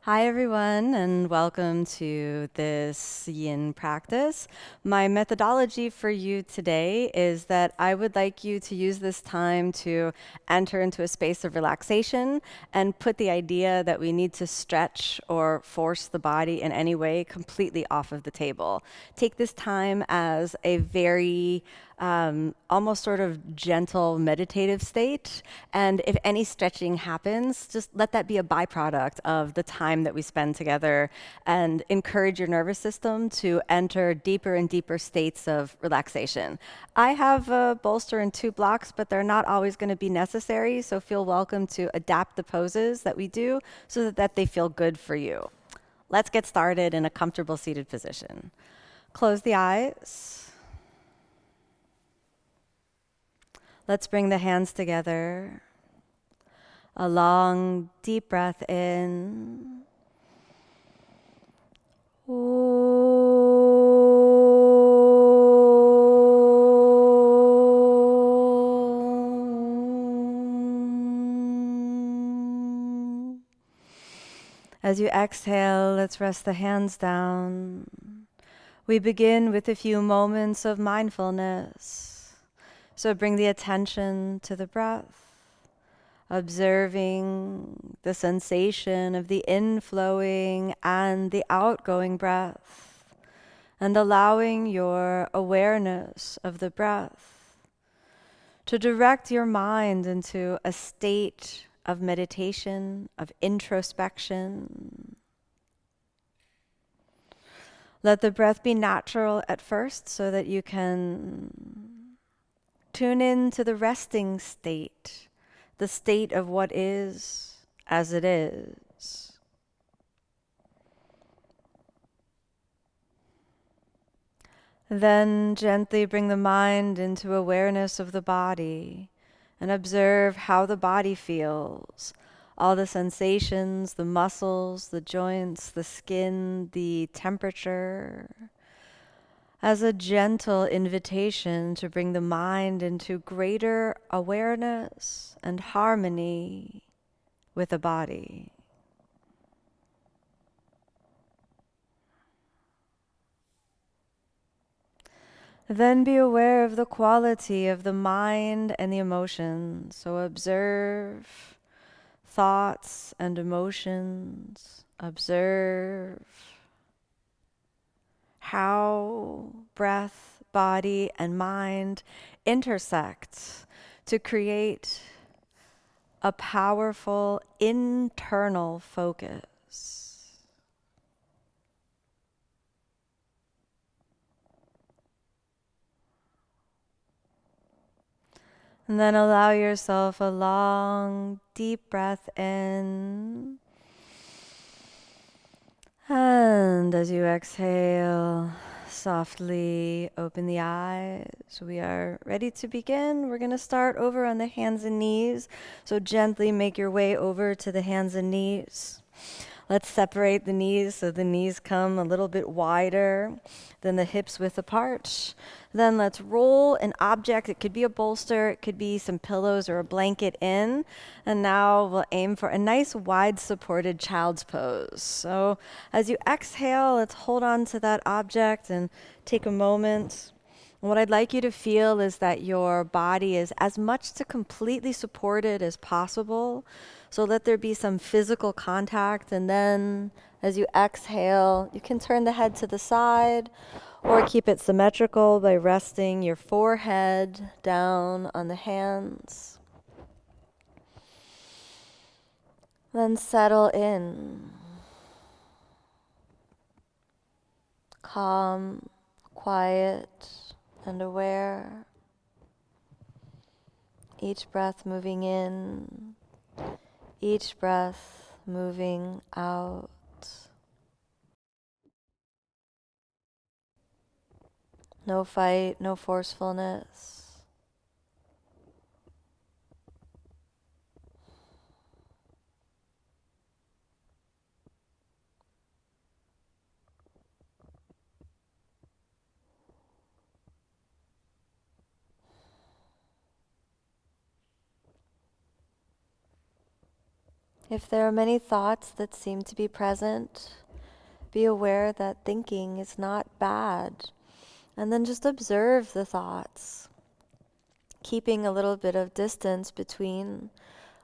Hi, everyone, and welcome to this yin practice. My methodology for you today is that I would like you to use this time to enter into a space of relaxation and put the idea that we need to stretch or force the body in any way completely off of the table. Take this time as a very almost sort of gentle meditative state. And if any stretching happens, just let that be a byproduct of the time that we spend together and encourage your nervous system to enter deeper and deeper states of relaxation. I have a bolster and 2 blocks, but they're not always going to be necessary. So feel welcome to adapt the poses that we do so that they feel good for you. Let's get started in a comfortable seated position. Close the eyes. Let's bring the hands together. A long, deep breath in. As you exhale, let's rest the hands down. We begin with a few moments of mindfulness. So bring the attention to the breath, observing the sensation of the inflowing and the outgoing breath, and allowing your awareness of the breath to direct your mind into a state of meditation, of introspection. Let the breath be natural at first so that you can tune in to the resting state, the state of what is as it is. Then gently bring the mind into awareness of the body and observe how the body feels. All the sensations, the muscles, the joints, the skin, the temperature, as a gentle invitation to bring the mind into greater awareness and harmony with the body. Then be aware of the quality of the mind and the emotions. So observe thoughts and emotions. Observe how breath, body, and mind intersect to create a powerful internal focus. And then allow yourself a long, deep breath in. And as you exhale, softly open the eyes. We are ready to begin. We're going to start over on the hands and knees. So gently make your way over to the hands and knees. Let's separate the knees so the knees come a little bit wider than the hips width apart. Then let's roll an object. It could be a bolster, it could be some pillows or a blanket in. And now we'll aim for a nice wide supported child's pose. So as you exhale, let's hold on to that object and take a moment. And what I'd like you to feel is that your body is as much to completely supported as possible. So let there be some physical contact, and then as you exhale, you can turn the head to the side or keep it symmetrical by resting your forehead down on the hands. Then settle in. Calm, quiet, and aware. Each breath moving in. Each breath moving out. No fight, no forcefulness. If there are many thoughts that seem to be present, be aware that thinking is not bad. And then just observe the thoughts, keeping a little bit of distance between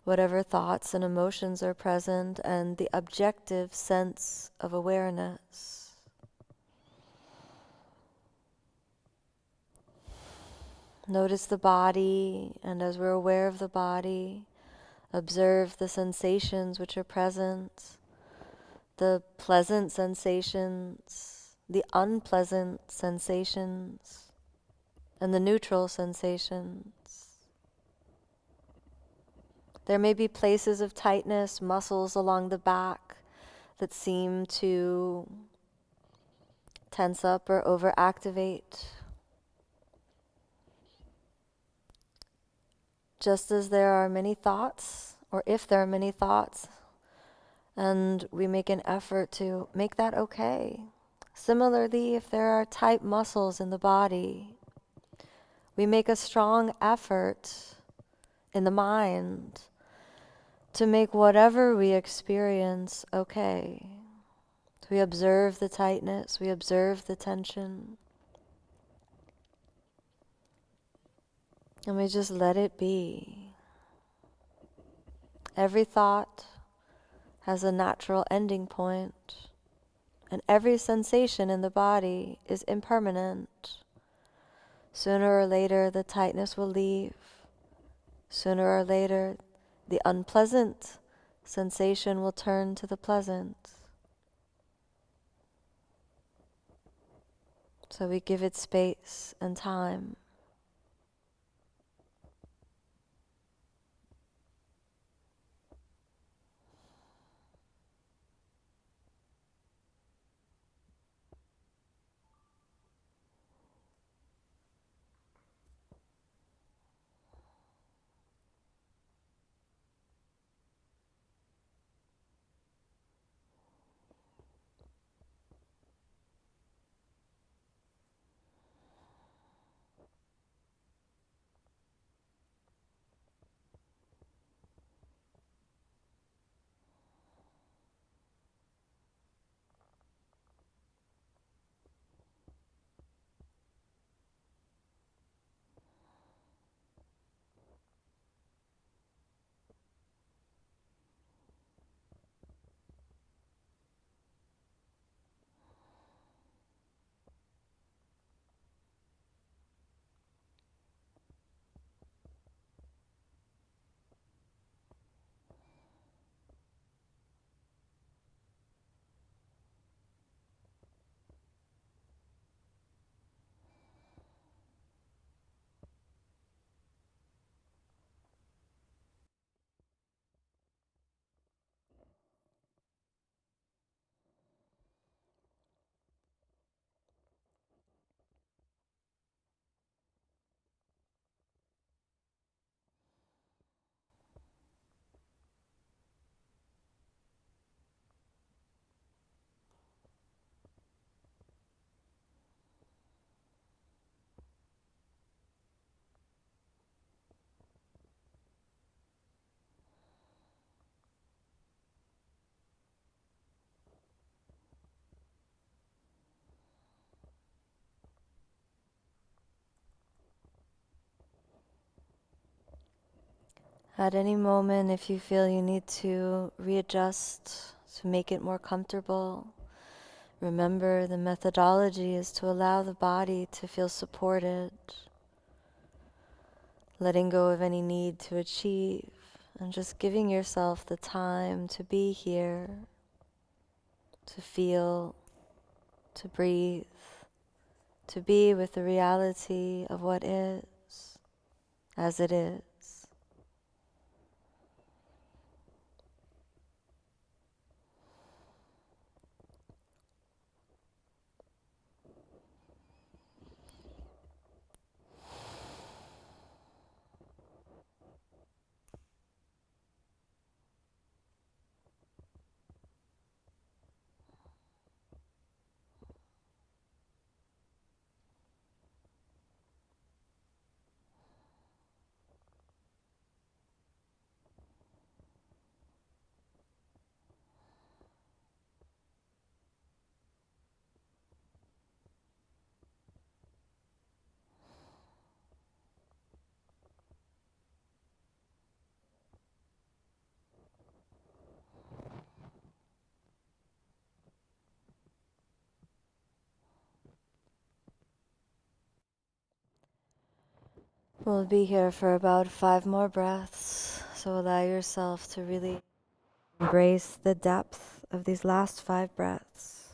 whatever thoughts and emotions are present and the objective sense of awareness. Notice the body, and as we're aware of the body, observe the sensations which are present, the pleasant sensations, the unpleasant sensations, and the neutral sensations. There may be places of tightness, muscles along the back that seem to tense up or overactivate. Just as there are many thoughts, or if there are many thoughts, and we make an effort to make that okay. Similarly, if there are tight muscles in the body, we make a strong effort in the mind to make whatever we experience okay. We observe the tightness, we observe the tension, and we just let it be. Every thought has a natural ending point, and every sensation in the body is impermanent. Sooner or later, the tightness will leave. Sooner or later, the unpleasant sensation will turn to the pleasant. So we give it space and time. At any moment, if you feel you need to readjust to make it more comfortable, remember the methodology is to allow the body to feel supported, letting go of any need to achieve, and just giving yourself the time to be here, to feel, to breathe, to be with the reality of what is, as it is. We'll be here for about 5 more breaths, so allow yourself to really embrace the depth of these last 5 breaths.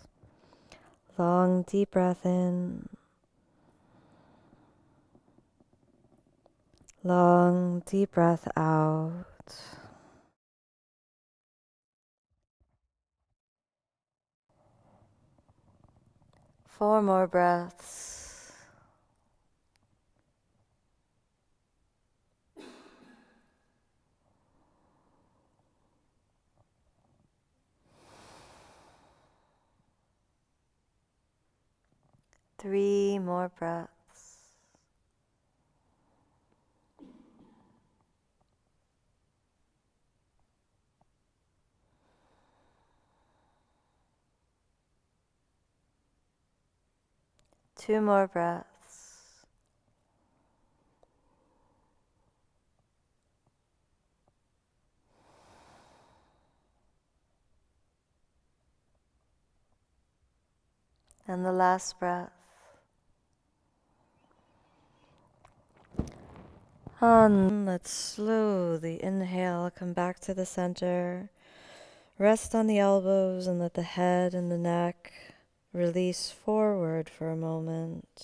Long, deep breath in. Long, deep breath out. Four more breaths. Three more breaths. Two more breaths. And the last breath. And let's slowly inhale, come back to the center. Rest on the elbows and let the head and the neck release forward for a moment.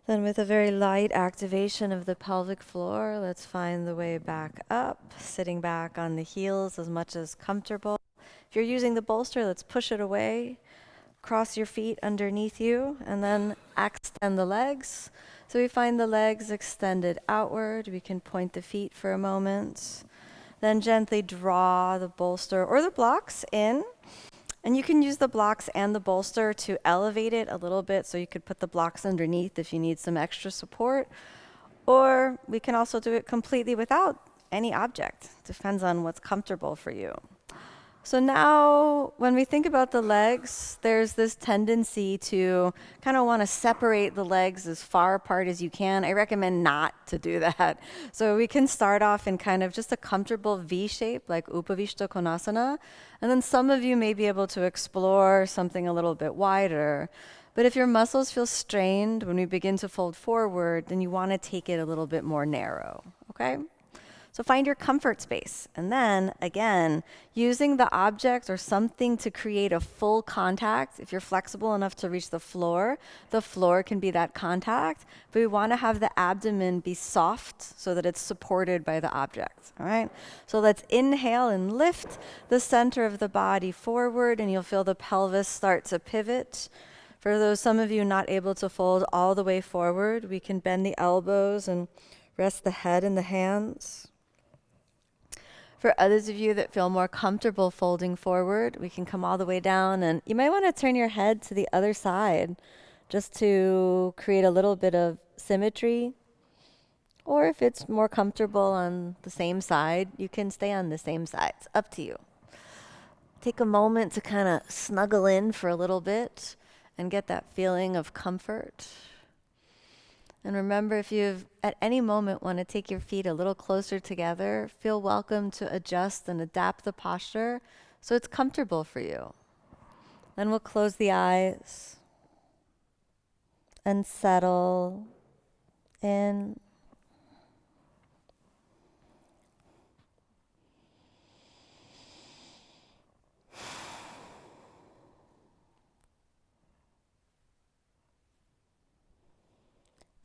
Then with a very light activation of the pelvic floor, let's find the way back up, sitting back on the heels as much as comfortable. If you're using the bolster, let's push it away. Cross your feet underneath you and then extend the legs. So we find the legs extended outward. We can point the feet for a moment. Then gently draw the bolster or the blocks in. And you can use the blocks and the bolster to elevate it a little bit, so you could put the blocks underneath if you need some extra support. Or we can also do it completely without any object. Depends on what's comfortable for you. So now when we think about the legs, there's this tendency to kind of want to separate the legs as far apart as you can. I recommend not to do that. So we can start off in kind of just a comfortable V shape like Upavishta Konasana. And then some of you may be able to explore something a little bit wider. But if your muscles feel strained when we begin to fold forward, then you want to take it a little bit more narrow, okay? So find your comfort space. And then, again, using the object or something to create a full contact. If you're flexible enough to reach the floor can be that contact. But we want to have the abdomen be soft so that it's supported by the object. All right? So let's inhale and lift the center of the body forward, and you'll feel the pelvis start to pivot. For those, some of you not able to fold all the way forward, we can bend the elbows and rest the head in the hands. For others of you that feel more comfortable folding forward, we can come all the way down, and you might want to turn your head to the other side just to create a little bit of symmetry. Or if it's more comfortable on the same side, you can stay on the same side. It's up to you. Take a moment to kind of snuggle in for a little bit and get that feeling of comfort. And remember, if you at any moment want to take your feet a little closer together, feel welcome to adjust and adapt the posture so it's comfortable for you. Then we'll close the eyes and settle in.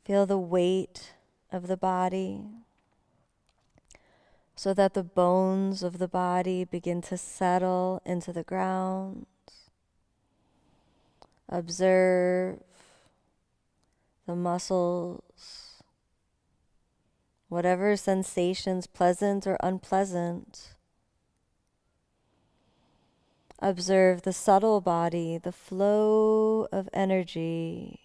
Feel the weight of the body so that the bones of the body begin to settle into the ground. Observe the muscles, whatever sensations, pleasant or unpleasant. Observe the subtle body, the flow of energy.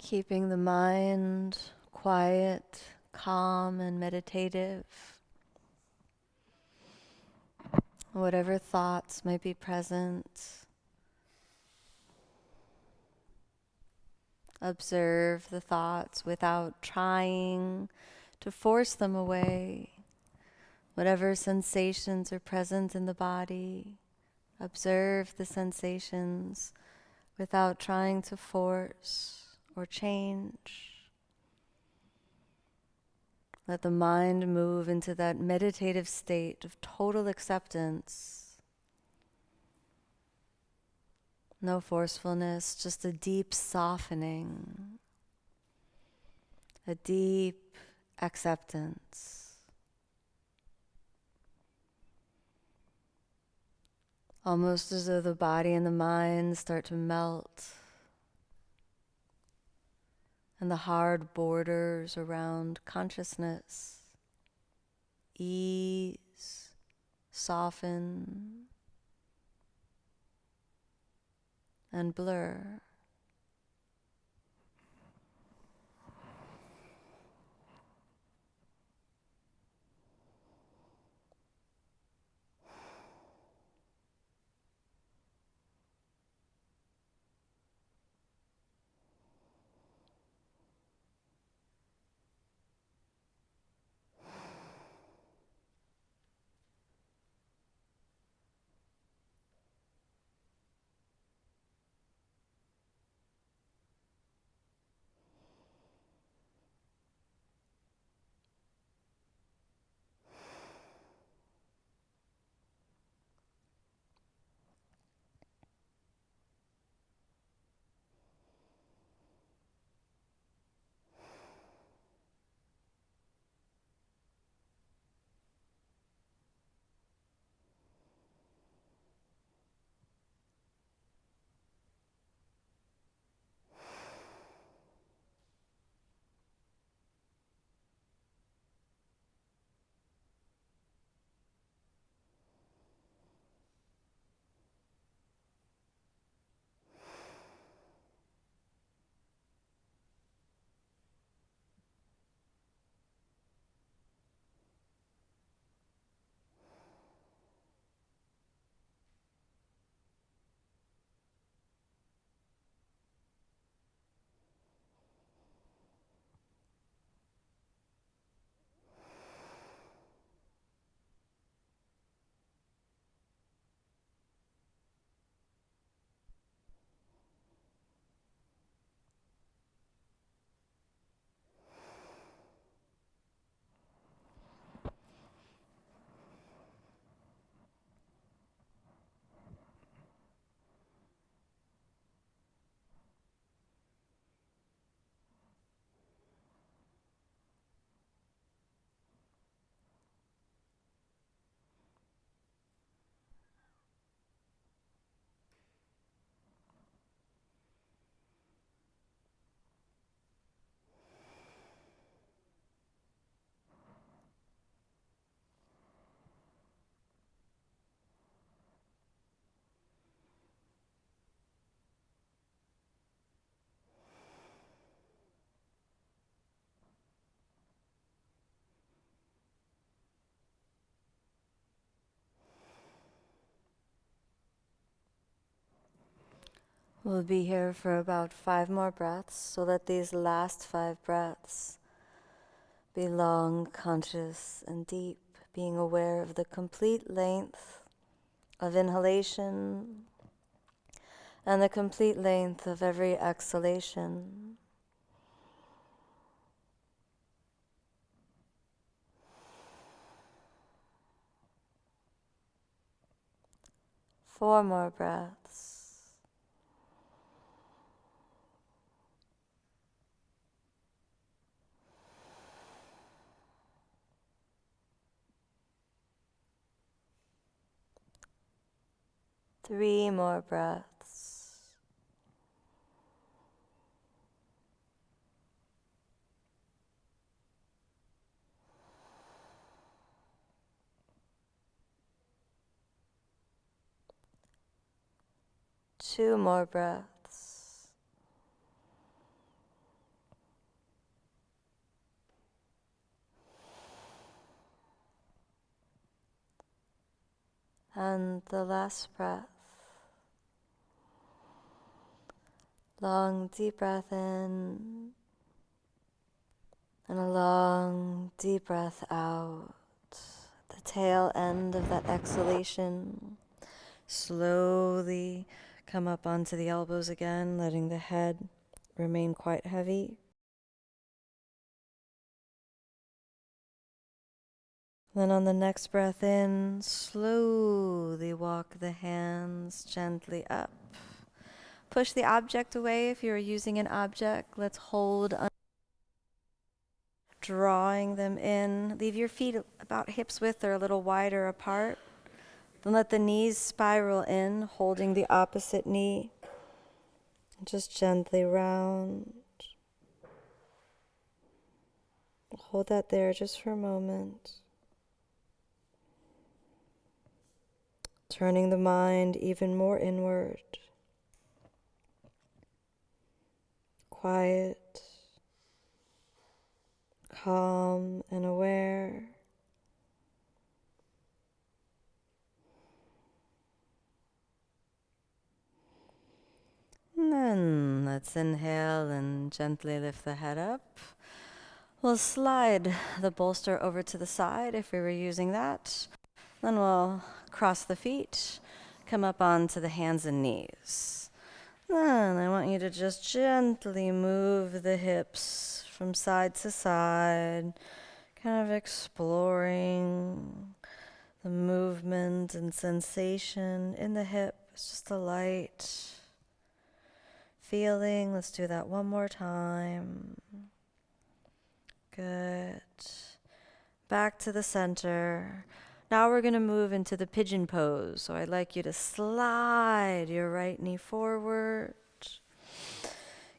Keeping the mind quiet, calm, and meditative. Whatever thoughts might be present, observe the thoughts without trying to force them away. Whatever sensations are present in the body, observe the sensations without trying to force or change. Let the mind move into that meditative state of total acceptance. No forcefulness, just a deep softening, a deep acceptance. Almost as though the body and the mind start to melt, and the hard borders around consciousness ease, soften, and blur. We'll be here for about 5 more breaths, so let these last 5 breaths be long, conscious, and deep, being aware of the complete length of inhalation and the complete length of every exhalation. Four more breaths. Three more breaths. Two more breaths. And the last breath. Long, deep breath in. And a long, deep breath out. The tail end of that exhalation. Slowly come up onto the elbows again, letting the head remain quite heavy. Then on the next breath in, slowly walk the hands gently up. Push the object away if you're using an object. Let's hold on, drawing them in. Leave your feet about hips width or a little wider apart. Then let the knees spiral in, holding the opposite knee. Just gently round. Hold that there just for a moment. Turning the mind even more inward. Quiet, calm, and aware. And then let's inhale and gently lift the head up. We'll slide the bolster over to the side if we were using that. Then we'll cross the feet, come up onto the hands and knees. Then I want you to just gently move the hips from side to side, kind of exploring the movement and sensation in the hip. It's just a light feeling. Let's do that one more time. Good. Back to the center. Now we're going to move into the pigeon pose. So I'd like you to slide your right knee forward,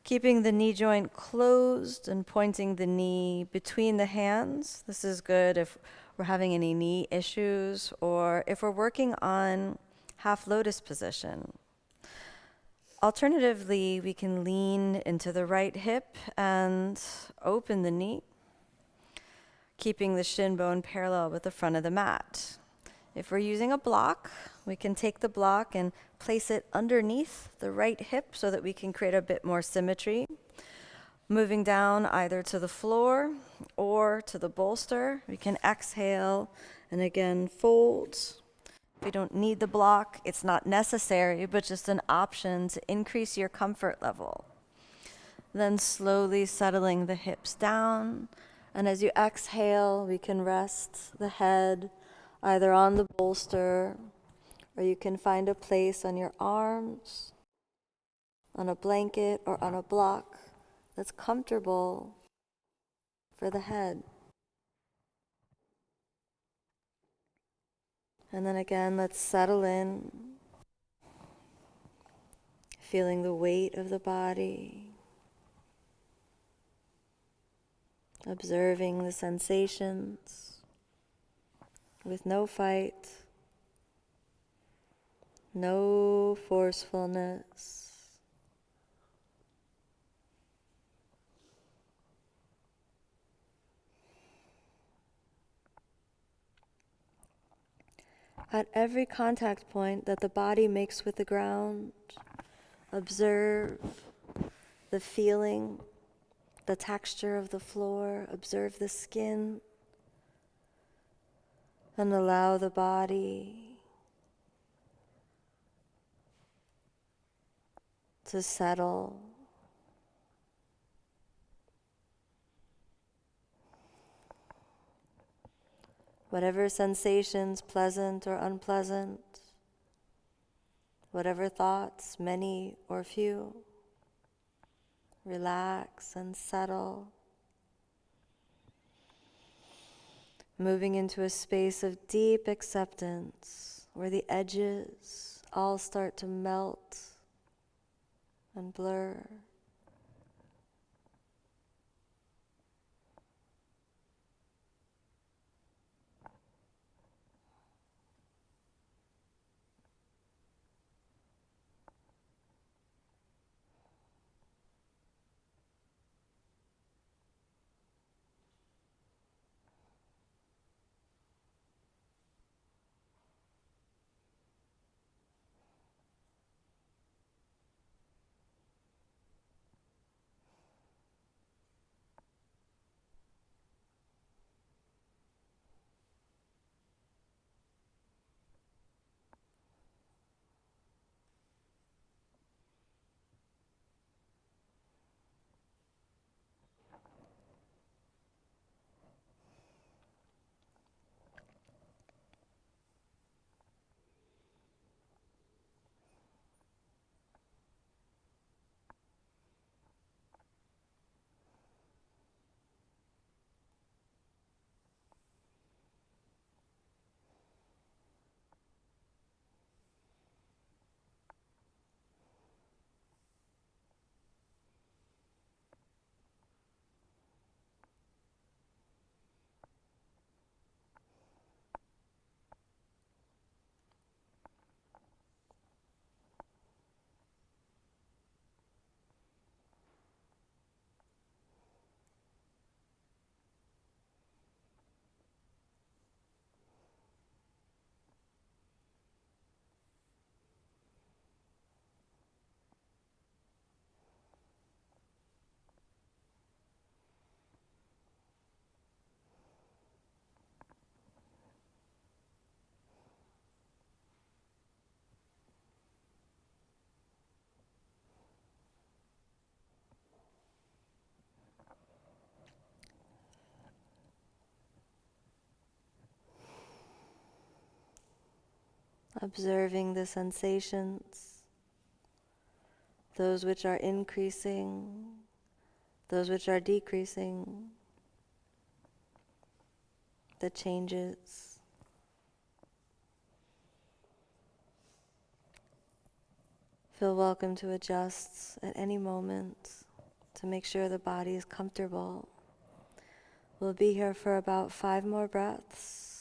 keeping the knee joint closed and pointing the knee between the hands. This is good if we're having any knee issues or if we're working on half lotus position. Alternatively, we can lean into the right hip and open the knee, keeping the shin bone parallel with the front of the mat. If we're using a block, we can take the block and place it underneath the right hip so that we can create a bit more symmetry. Moving down either to the floor or to the bolster, we can exhale and again fold. If you don't need the block, it's not necessary, but just an option to increase your comfort level. Then slowly settling the hips down. And as you exhale, we can rest the head either on the bolster, or you can find a place on your arms, on a blanket, or on a block that's comfortable for the head. And then again, let's settle in, feeling the weight of the body, observing the sensations with no fight, no forcefulness. At every contact point that the body makes with the ground, observe the feeling, the texture of the floor, observe the skin, and allow the body to settle. Whatever sensations, pleasant or unpleasant, whatever thoughts, many or few, relax and settle. Moving into a space of deep acceptance where the edges all start to melt and blur. observing the sensations, those which are increasing, those which are decreasing, the changes. Feel welcome to adjust at any moment to make sure the body is comfortable. We'll be here for about 5 more breaths.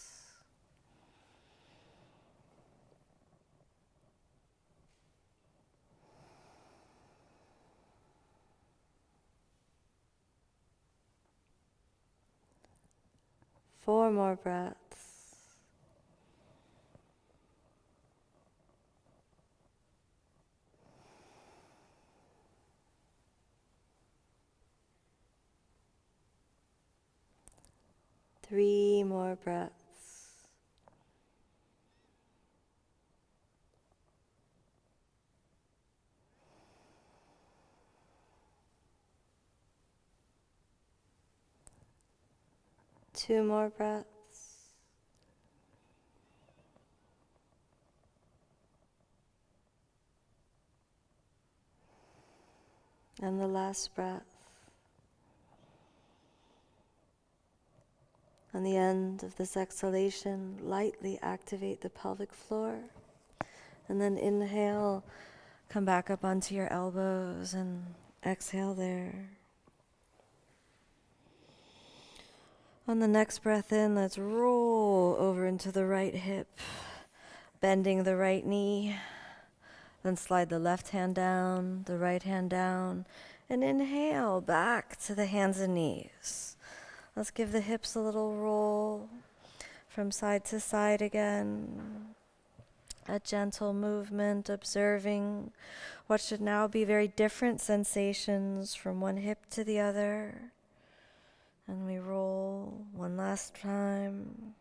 Four more breaths. Three more breaths. Two more breaths. And the last breath. On the end of this exhalation, lightly activate the pelvic floor. And then inhale, come back up onto your elbows and exhale there. On the next breath in, let's roll over into the right hip, bending the right knee. Then slide the left hand down, the right hand down, and inhale back to the hands and knees. Let's give the hips a little roll from side to side again. A gentle movement, observing what should now be very different sensations from one hip to the other. And we roll one last time.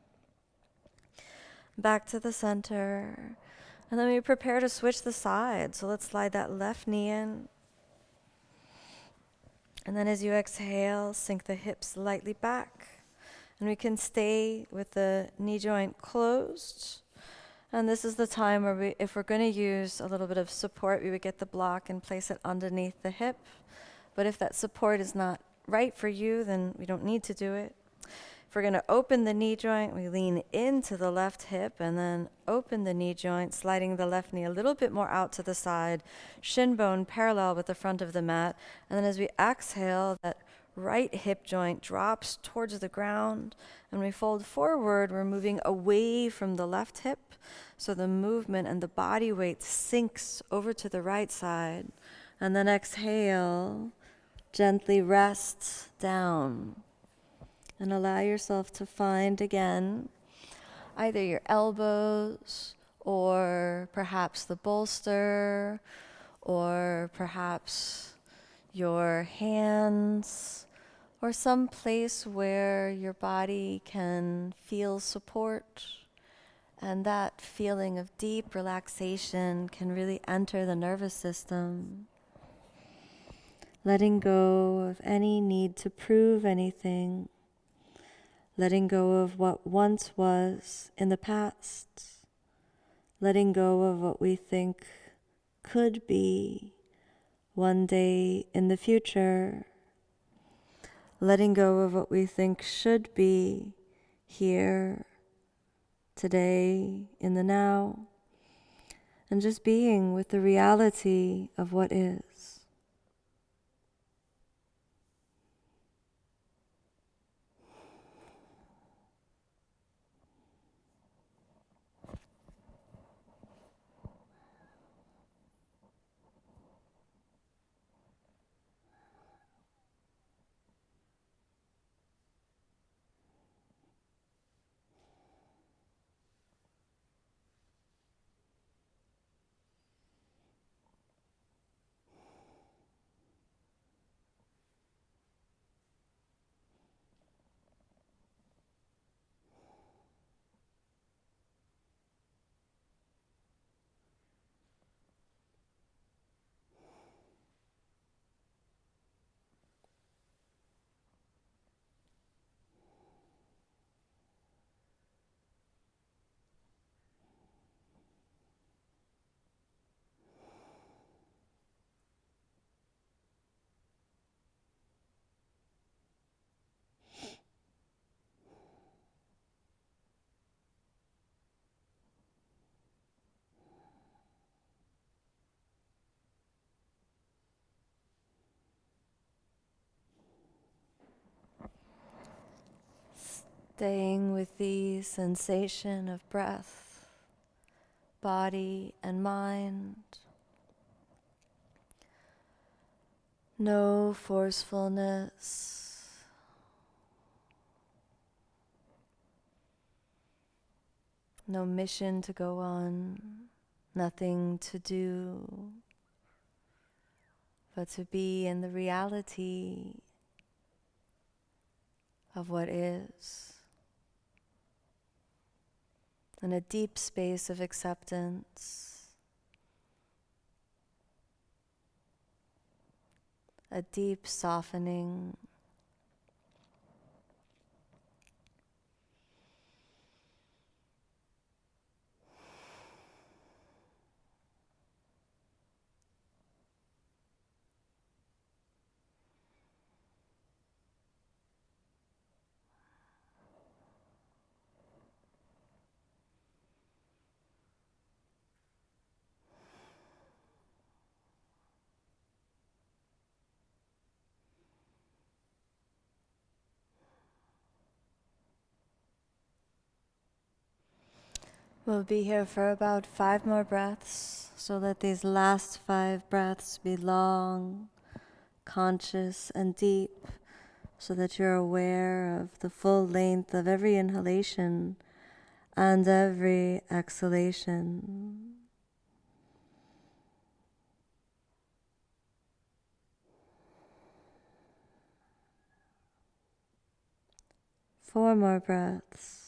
Back to the center. And then we prepare to switch the side. So let's slide that left knee in. And then as you exhale, sink the hips lightly back. And we can stay with the knee joint closed. And this is the time where if we're going to use a little bit of support, we would get the block and place it underneath the hip. But if that support is not right for you, then we don't need to do it. If we're going to open the knee joint, we lean into the left hip and then open the knee joint, sliding the left knee a little bit more out to the side, shin bone parallel with the front of the mat. And then as we exhale, that right hip joint drops towards the ground and we fold forward. We're moving away from the left hip. So the movement and the body weight sinks over to the right side. And then exhale, gently rest down. And allow yourself to find again either your elbows or perhaps the bolster or perhaps your hands or some place where your body can feel support. And that feeling of deep relaxation can really enter the nervous system. Letting go of any need to prove anything. Letting go of what once was in the past. Letting go of what we think could be one day in the future. Letting go of what we think should be here, today, in the now. And just being with the reality of what is. Staying with the sensation of breath, body and mind. No forcefulness. No mission to go on. Nothing to do. But to be in the reality of what is. In a deep space of acceptance. A deep softening. We'll be here for about 5 more breaths, so let these last 5 breaths be long, conscious, and deep, so that you're aware of the full length of every inhalation and every exhalation. Four more breaths.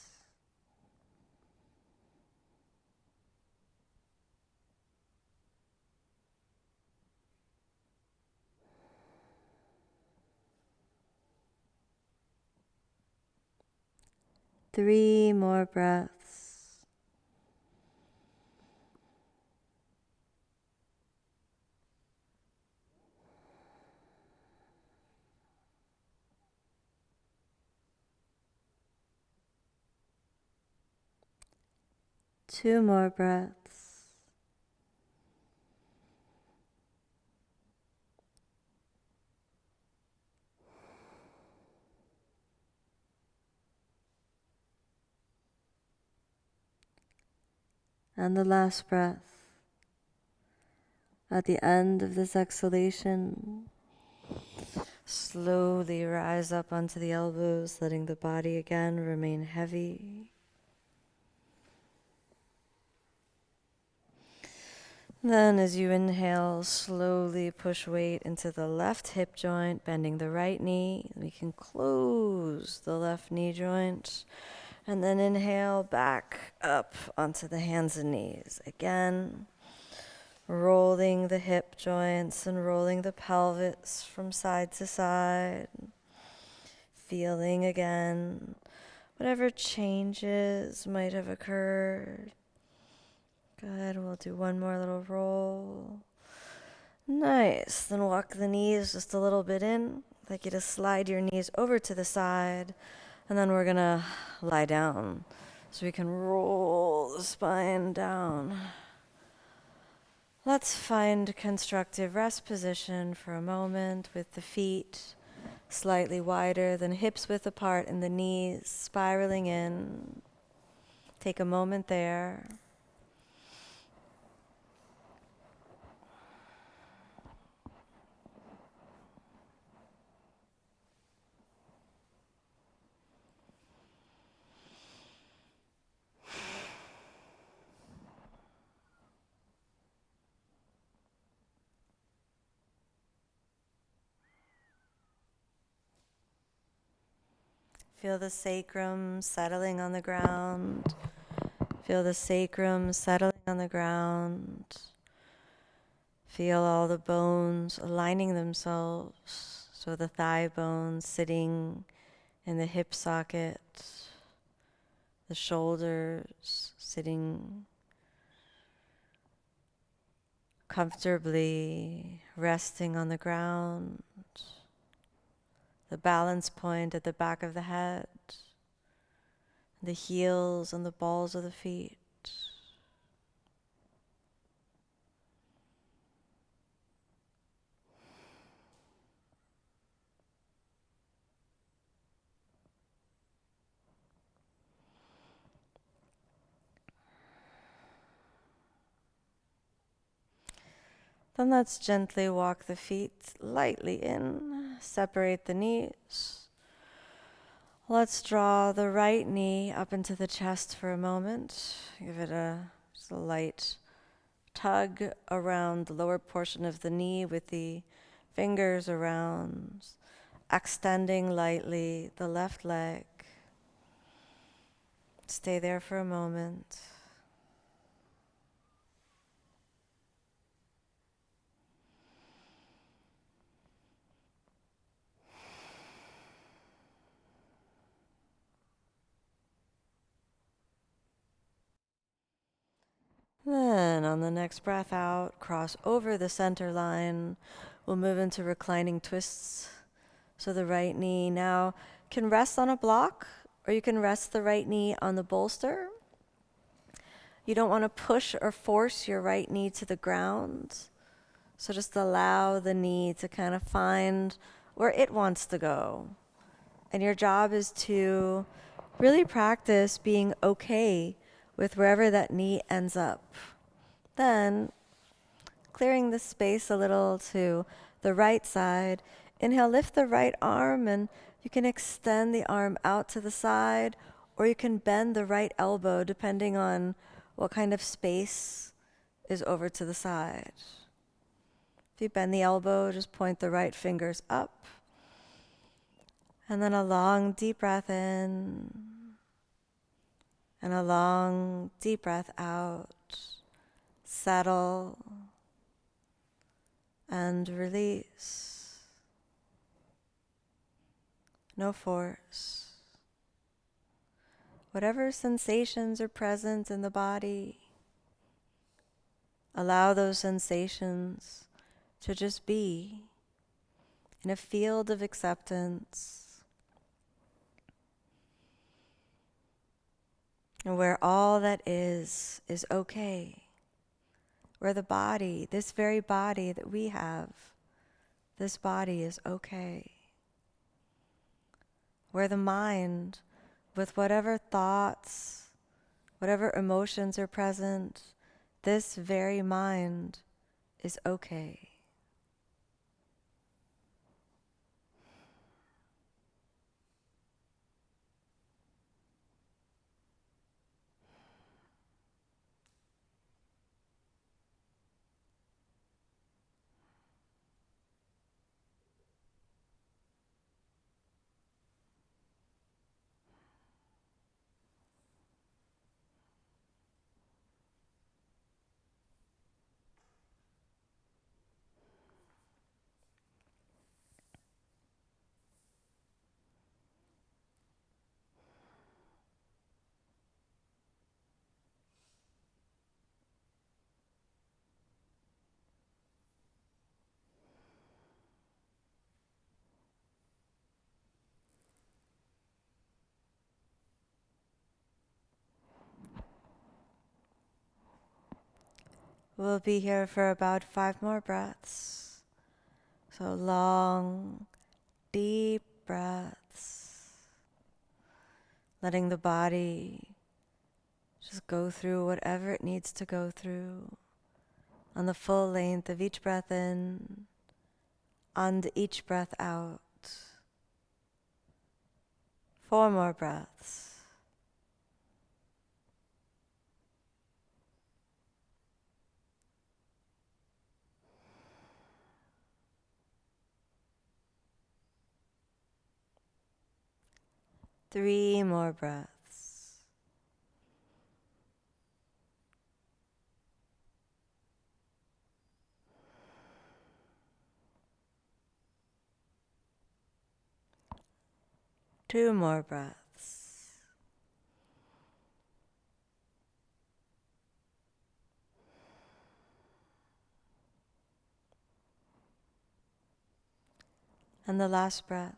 Three more breaths. Two more breaths. And the last breath. At the end of this exhalation, slowly rise up onto the elbows, letting the body again remain heavy. Then as you inhale, slowly push weight into the left hip joint, bending the right knee. We can close the left knee joint. And then inhale back up onto the hands and knees. Again, rolling the hip joints and rolling the pelvis from side to side. Feeling again whatever changes might have occurred. Good, we'll do one more little roll. Nice, then walk the knees just a little bit in. I'd like you to slide your knees over to the side, and then we're gonna lie down so we can roll the spine down. Let's find constructive rest position for a moment with the feet slightly wider than hips width apart and the knees spiraling in. Take a moment there. Feel the sacrum settling on the ground. Feel the sacrum settling on the ground. Feel all the bones aligning themselves. So the thigh bones sitting in the hip socket. The shoulders sitting comfortably, resting on the ground. The balance point at the back of the head, the heels and the balls of the feet. Then let's gently walk the feet lightly in, separate the knees. Let's draw the right knee up into the chest for a moment. Give it just a light tug around the lower portion of the knee with the fingers around, extending lightly the left leg. Stay there for a moment. Then on the next breath out, cross over the center line. We'll move into reclining twists. So the right knee now can rest on a block, or you can rest the right knee on the bolster. You don't want to push or force your right knee to the ground. So just allow the knee to kind of find where it wants to go. And your job is to really practice being okay with wherever that knee ends up. Then, clearing the space a little to the right side, inhale, lift the right arm, and you can extend the arm out to the side, or you can bend the right elbow depending on what kind of space is over to the side. If you bend the elbow, just point the right fingers up. And then a long, deep breath in. And a long, deep breath out. Settle. And release. No force. Whatever sensations are present in the body, allow those sensations to just be in a field of acceptance, and where all that is okay. Where the body, this very body that we have, this body is okay. Where the mind, with whatever thoughts, whatever emotions are present, this very mind is okay. We'll be here for about 5 more breaths. So long, deep breaths. Letting the body just go through whatever it needs to go through on the full length of each breath in, and each breath out. 4 more breaths. Three more breaths. Two more breaths. And the last breath.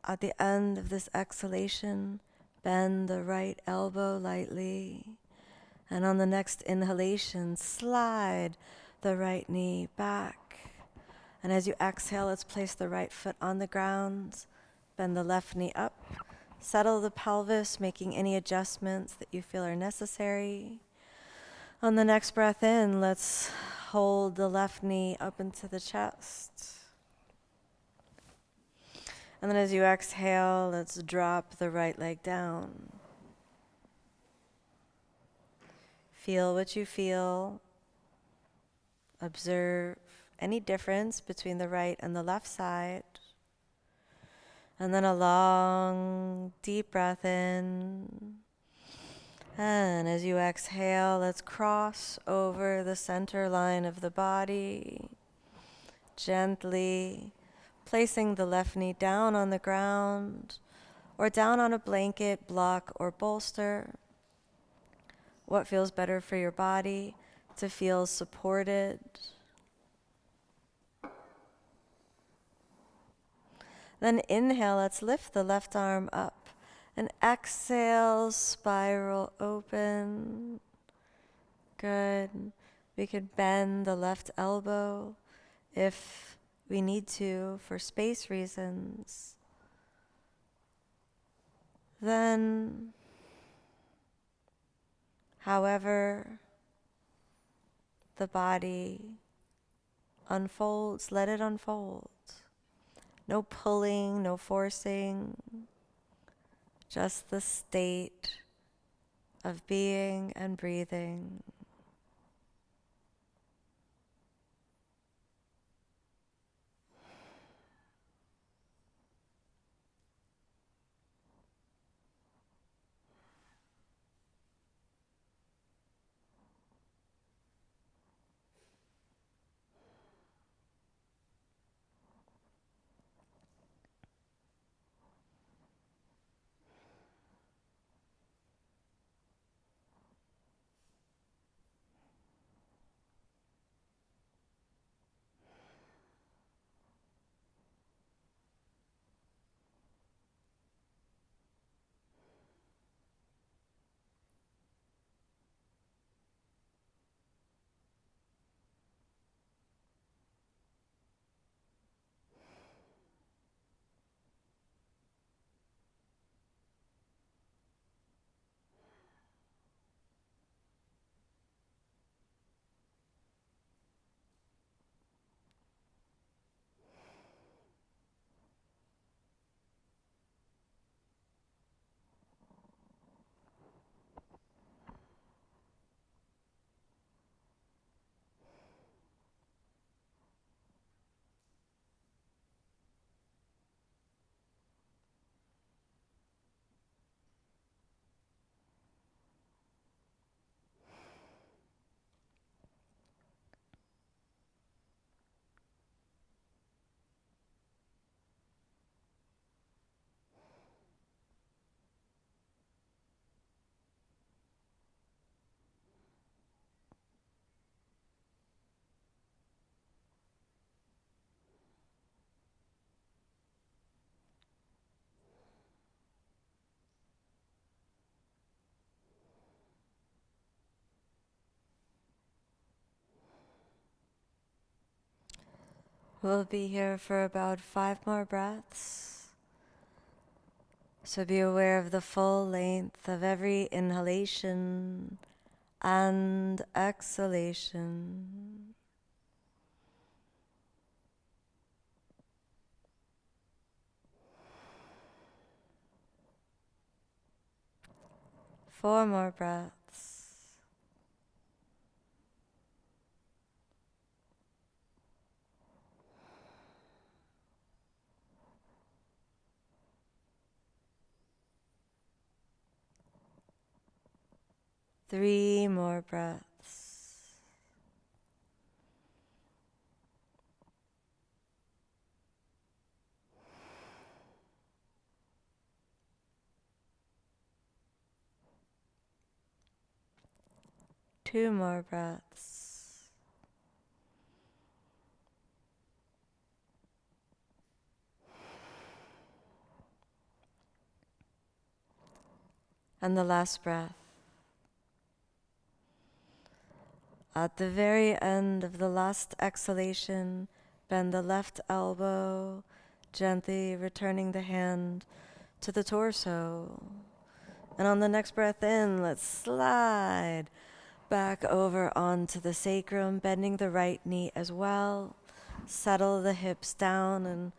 At the end of this exhalation, bend the right elbow lightly. And on the next inhalation, slide the right knee back. And as you exhale, let's place the right foot on the ground. Bend the left knee up. Settle the pelvis, making any adjustments that you feel are necessary. On the next breath in, let's hold the left knee up into the chest. And then as you exhale, let's drop the right leg down. Feel what you feel. Observe any difference between the right and the left side. And then a long, deep breath in. And as you exhale, let's cross over the center line of the body, gently placing the left knee down on the ground or down on a blanket, block, or bolster. What feels better for your body to feel supported? Then inhale, let's lift the left arm up. And exhale, spiral open. Good. We could bend the left elbow if we need to for space reasons. Then, however the body unfolds, let it unfold. No pulling, no forcing, just the state of being and breathing. We'll be here for about 5 more breaths. So be aware of the full length of every inhalation and exhalation. Four more breaths. Three more breaths. Two more breaths. And the last breath. At the very end of the last exhalation, bend the left elbow, gently returning the hand to the torso. And on the next breath in, let's slide Back over onto the sacrum, bending the right knee as well. Settle the hips down and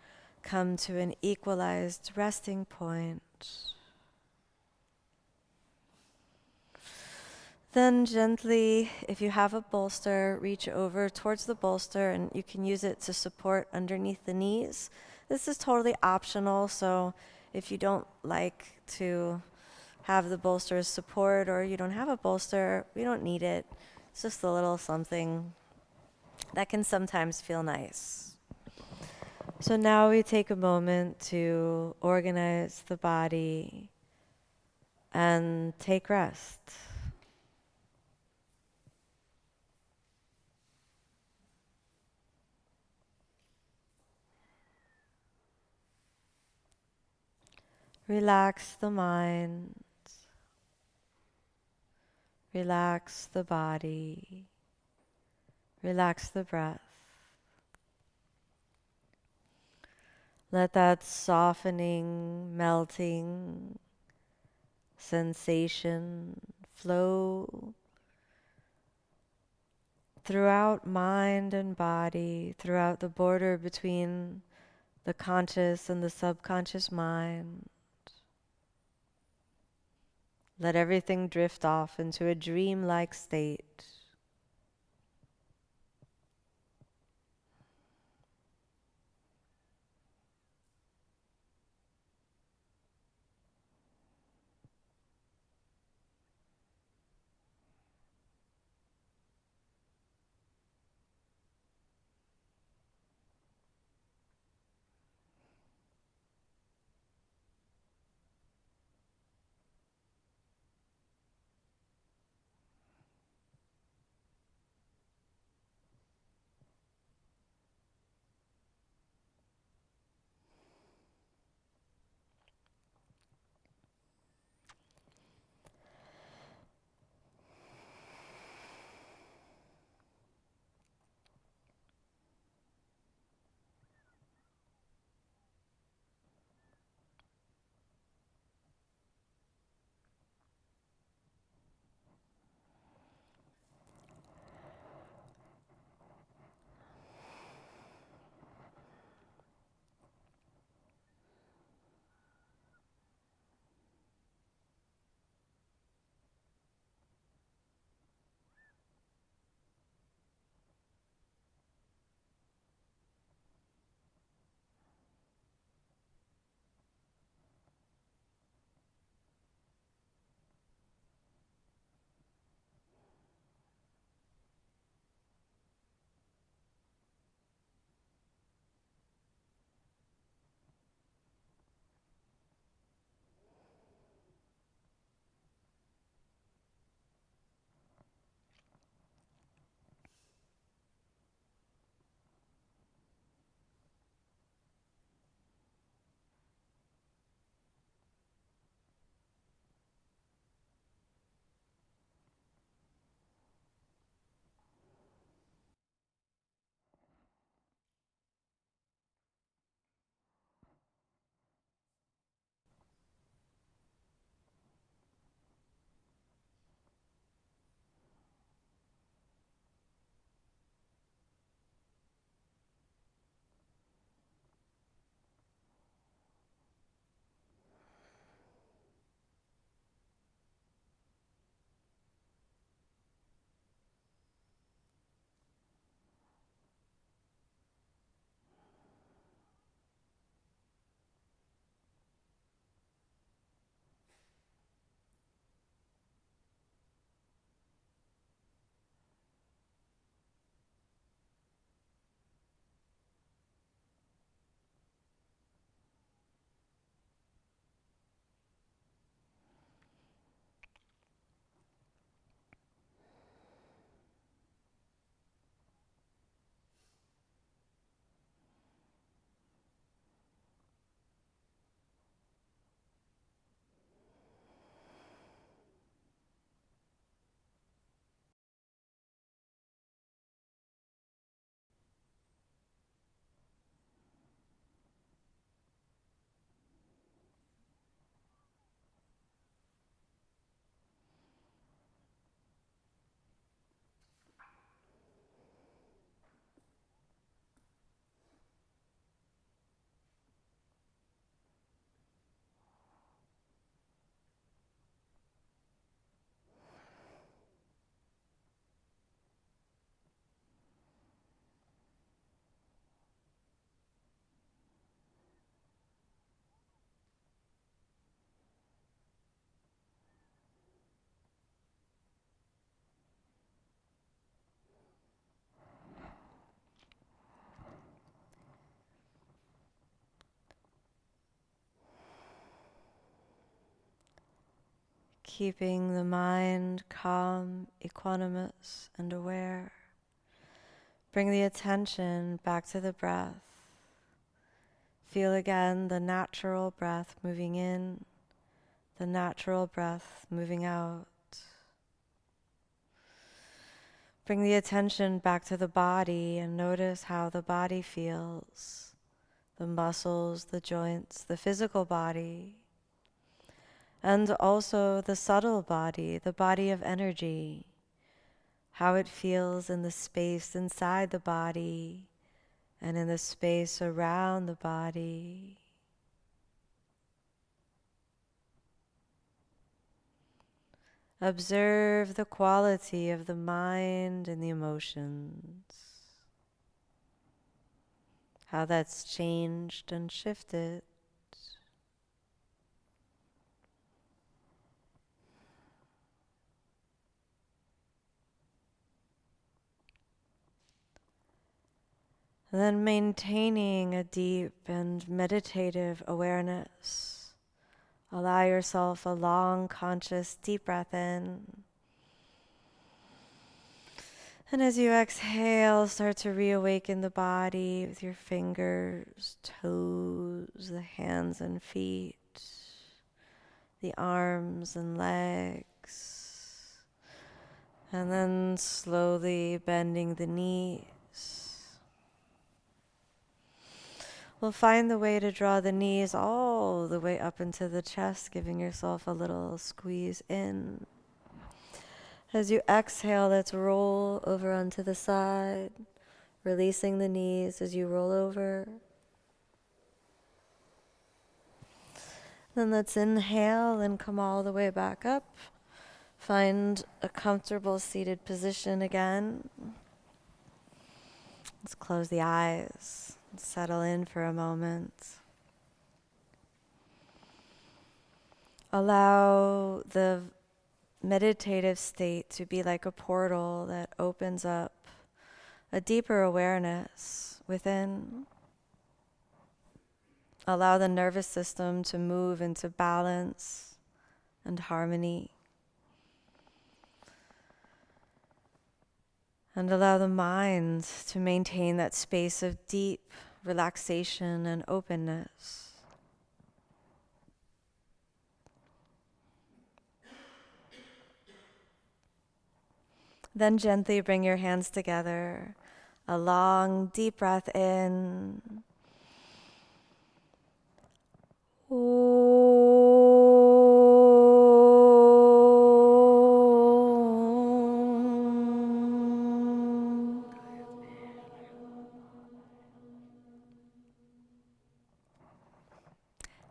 come to an equalized resting point. Then gently, if you have a bolster, reach over towards the bolster and you can use it to support underneath the knees. This is totally optional, so if you don't like to have the bolster as support or you don't have a bolster, we don't need it. It's just a little something that can sometimes feel nice. So now we take a moment to organize the body and take rest. Relax the mind, relax the body, relax the breath. Let that softening, melting sensation flow throughout mind and body, throughout the border between the conscious and the subconscious mind. Let everything drift off into a dreamlike state. keeping the mind calm, equanimous, and aware. Bring the attention back to the breath. Feel again the natural breath moving in, the natural breath moving out. Bring the attention back to the body and notice how the body feels, the muscles, the joints, the physical body, and also the subtle body, the body of energy, how it feels in the space inside the body and in the space around the body. Observe the quality of the mind and the emotions, how that's changed and shifted. And then maintaining a deep and meditative awareness. Allow yourself a long, conscious, deep breath in. And as you exhale, start to reawaken the body with your fingers, toes, the hands and feet, the arms and legs. And then slowly bending the knees. We'll find the way to draw the knees all the way up into the chest, giving yourself a little squeeze in. As you exhale, let's roll over onto the side, releasing the knees as you roll over. Then let's inhale and come all the way back up. Find a comfortable seated position again. Let's close the eyes. Settle in for a moment. Allow the meditative state to be like a portal that opens up a deeper awareness within. Allow the nervous system to move into balance and harmony. And allow the mind to maintain that space of deep relaxation and openness. Then gently bring your hands together. A long, deep breath in.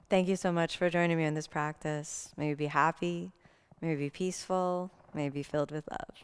Thank you so much for joining me in this practice. May you be happy, may you be peaceful, may you be filled with love.